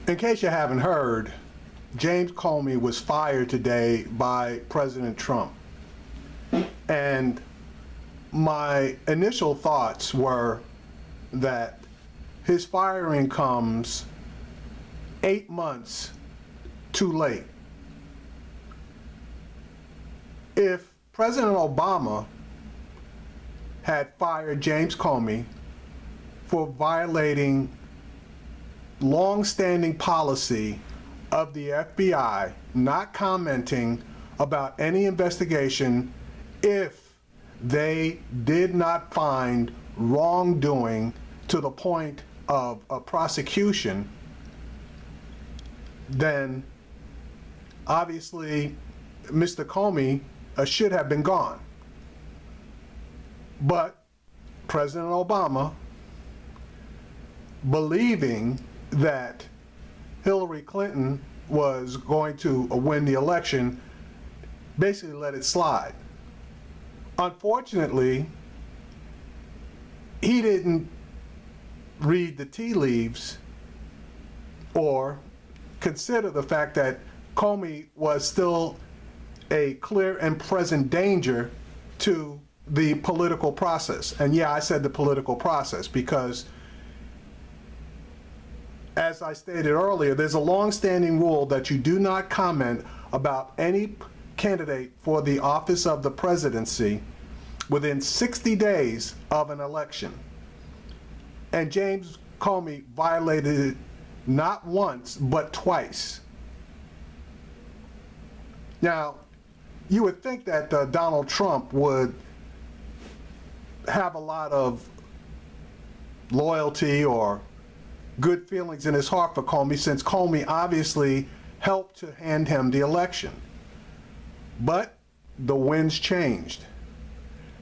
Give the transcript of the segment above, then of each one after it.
In case you haven't heard, James Comey was fired today by President Trump. And my initial thoughts were that his firing comes 8 months too late. If President Obama had fired James Comey for violating long-standing policy of the FBI, not commenting about any investigation if they did not find wrongdoing to the point of a prosecution, then obviously Mr. Comey should have been gone. But President Obama, believing that Hillary Clinton was going to win the election, basically let it slide. Unfortunately, he didn't read the tea leaves or consider the fact that Comey was still a clear and present danger to the political process. And yeah, I said the political process because, as I stated earlier, there's a long-standing rule that you do not comment about any candidate for the office of the presidency within 60 days of an election. And James Comey violated it not once, but twice. Now, you would think that Donald Trump would have a lot of loyalty or good feelings in his heart for Comey, since Comey obviously helped to hand him the election. But the winds changed.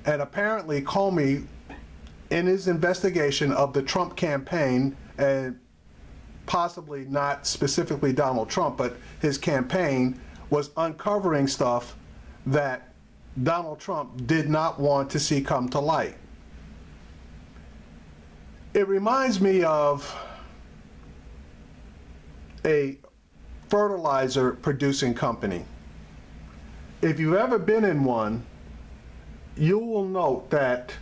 And apparently Comey, in his investigation of the Trump campaign, and possibly not specifically Donald Trump, but his campaign, was uncovering stuff that Donald Trump did not want to see come to light. It reminds me of a fertilizer producing company. If you've ever been in one, you will note that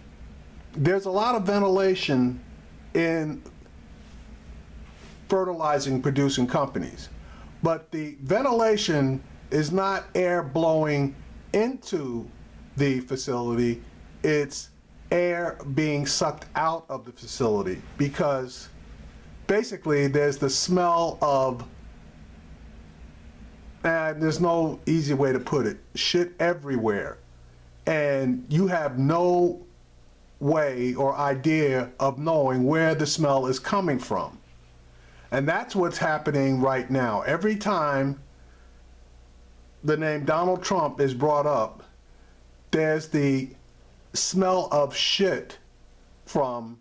there's a lot of ventilation in fertilizing producing companies, but the ventilation is not air blowing into the facility, it's air being sucked out of the facility, because basically there's the smell of, and there's no easy way to put it, shit everywhere. And you have no way or idea of knowing where the smell is coming from. And that's what's happening right now. Every time the name Donald Trump is brought up, there's the smell of shit from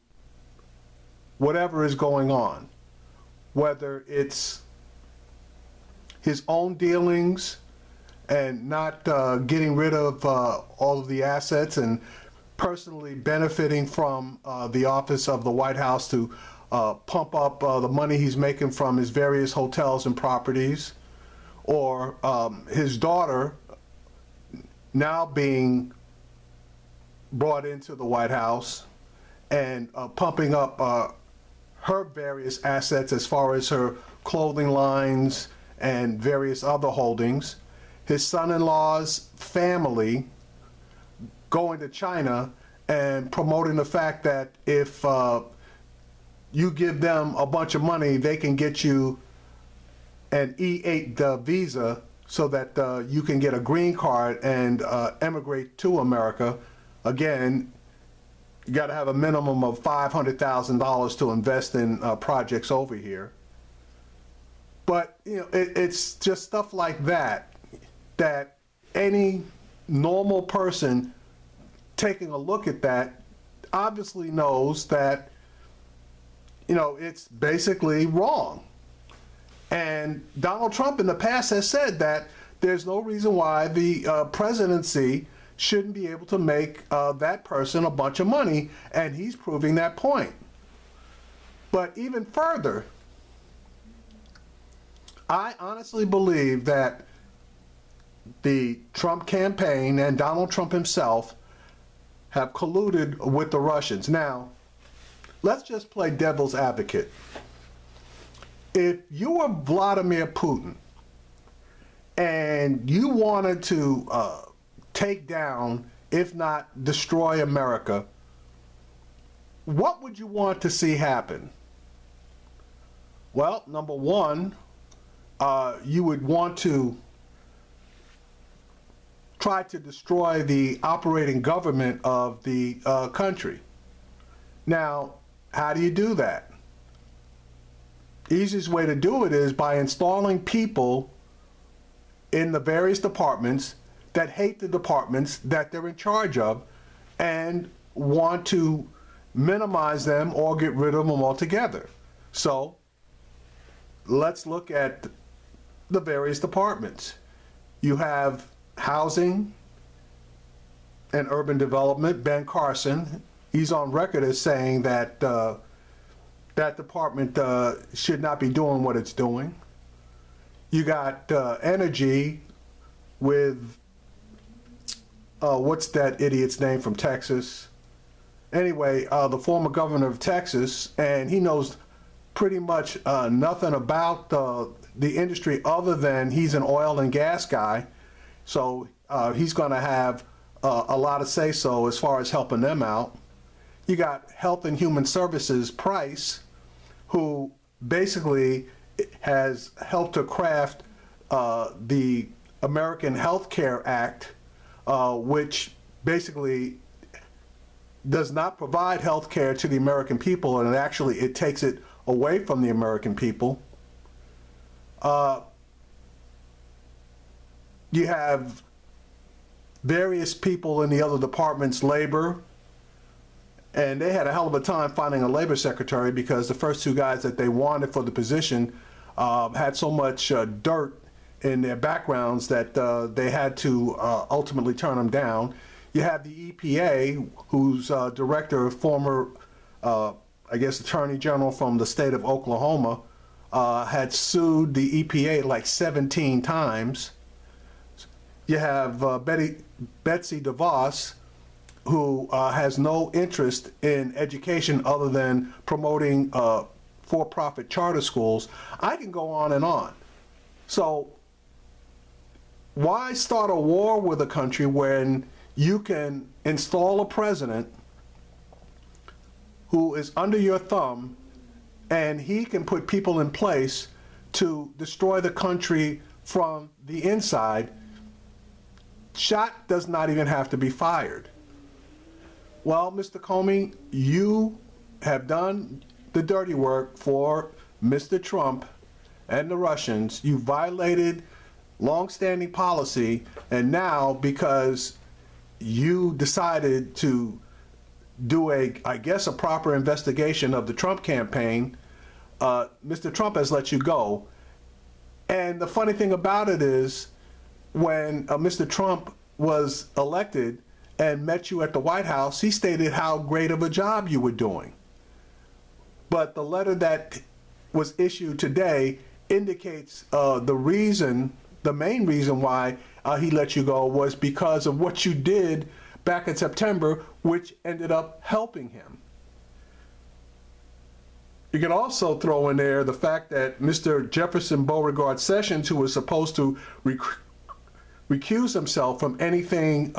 whatever is going on, whether it's his own dealings and not getting rid of all of the assets and personally benefiting from the office of the White House to pump up the money he's making from his various hotels and properties, or his daughter now being brought into the White House and pumping up her various assets as far as her clothing lines and various other holdings. His son-in-law's family going to China and promoting the fact that if you give them a bunch of money, they can get you an E-8 visa so that you can get a green card and emigrate to America. Again, you got to have a minimum of $500,000 to invest in projects over here. But you know, it's just stuff like that that any normal person taking a look at that obviously knows that, you know, it's basically wrong. And Donald Trump in the past has said that there's no reason why the presidency shouldn't be able to make that person a bunch of money, and he's proving that point. But even further, I honestly believe that the Trump campaign and Donald Trump himself have colluded with the Russians. Now, let's just play devil's advocate. If you were Vladimir Putin and you wanted to take down, if not destroy America, what would you want to see happen? Well, number one, you would want to try to destroy the operating government of the country. Now, how do you do that? Easiest way to do it is by installing people in the various departments that hate the departments that they're in charge of and want to minimize them or get rid of them altogether. So let's look at the various departments. You have housing and urban development, Ben Carson. He's on record as saying that that department should not be doing what it's doing. You got energy with, what's that idiot's name from Texas? Anyway, the former governor of Texas, and he knows pretty much nothing about the industry other than he's an oil and gas guy. So he's going to have a lot of say-so as far as helping them out. You got Health and Human Services Price, who basically has helped to craft the American Health Care Act, which basically does not provide health care to the American people, and actually it takes it away from the American people. You have various people in the other departments, labor, and they had a hell of a time finding a labor secretary because the first two guys that they wanted for the position had so much dirt in their backgrounds that they had to ultimately turn them down. You have the EPA, whose director, former, I guess, Attorney General from the state of Oklahoma, had sued the EPA like 17 times. You have Betsy DeVos, who has no interest in education other than promoting for-profit charter schools. I can go on and on. So why start a war with a country when you can install a president who is under your thumb and he can put people in place to destroy the country from the inside? Shot does not even have to be fired. Well, Mr. Comey, you have done the dirty work for Mr. Trump and the Russians. You violated long-standing policy, and now because you decided to do I guess a proper investigation of the Trump campaign, Mr. Trump has let you go. And the funny thing about it is, when Mr. Trump was elected and met you at the White House, he stated how great of a job you were doing. But the letter that was issued today indicates the main reason why he let you go was because of what you did back in September, which ended up helping him. You can also throw in there the fact that Mr. Jefferson Beauregard Sessions, who was supposed to recuse himself from anything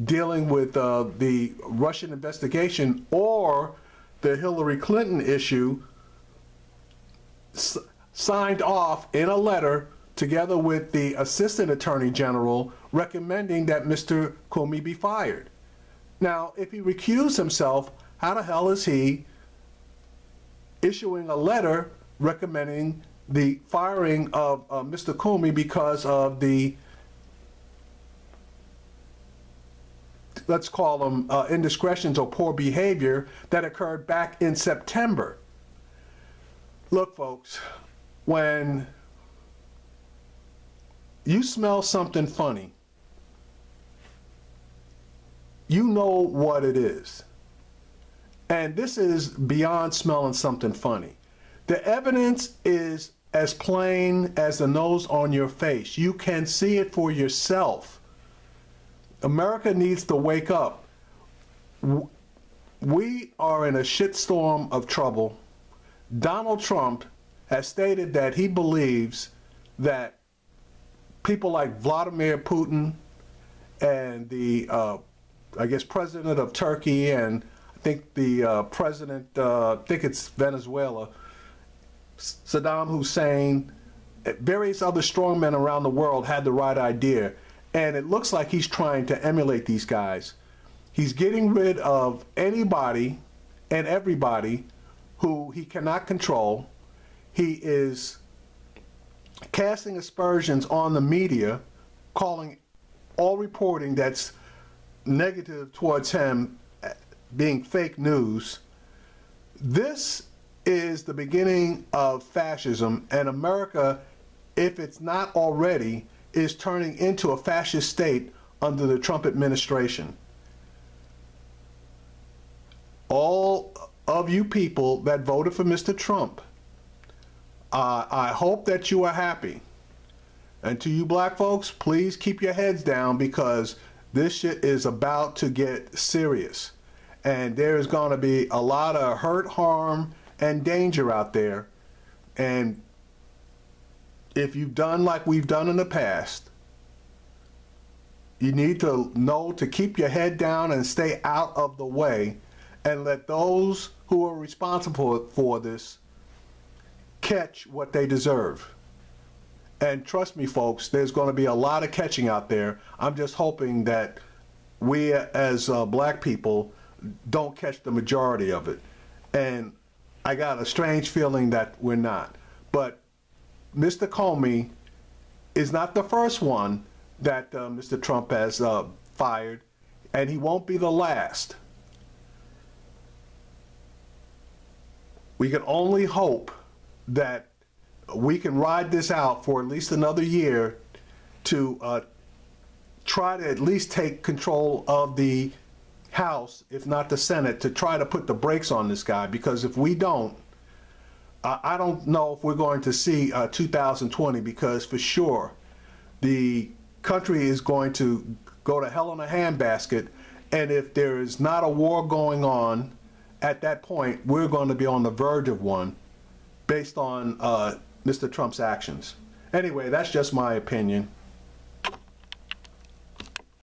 dealing with the Russian investigation or the Hillary Clinton issue, signed off in a letter together with the Assistant Attorney General recommending that Mr. Comey be fired. Now, if he recused himself, how the hell is he issuing a letter recommending the firing of Mr. Comey because of the, let's call them indiscretions or poor behavior that occurred back in September? Look, folks, when you smell something funny, you know what it is. And this is beyond smelling something funny. The evidence is as plain as the nose on your face. You can see it for yourself. America needs to wake up. We are in a shitstorm of trouble. Donald Trump has stated that he believes that people like Vladimir Putin and the, I guess, president of Turkey, and I think the president, I think it's Venezuela, Saddam Hussein, various other strongmen around the world had the right idea. And it looks like he's trying to emulate these guys. He's getting rid of anybody and everybody who he cannot control. He is casting aspersions on the media, calling all reporting that's negative towards him being fake news. This is the beginning of fascism, and America, if it's not already, is turning into a fascist state under the Trump administration. All of you people that voted for Mr. Trump, I hope that you are happy. And to you black folks, please keep your heads down, because this shit is about to get serious. And there is going to be a lot of hurt, harm, and danger out there. And if you've done like we've done in the past, you need to know to keep your head down and stay out of the way, and let those who are responsible for this catch what they deserve. And trust me, folks, there's going to be a lot of catching out there. I'm just hoping that we as black people don't catch the majority of it. And I got a strange feeling that we're not. But Mr. Comey is not the first one that Mr. Trump has fired, and he won't be the last. We can only hope that we can ride this out for at least another year to try to at least take control of the House, if not the Senate, to try to put the brakes on this guy. Because if we don't, I don't know if we're going to see 2020, because for sure the country is going to go to hell in a handbasket. And if there is not a war going on at that point, we're going to be on the verge of one based on Mr. Trump's actions. Anyway, that's just my opinion.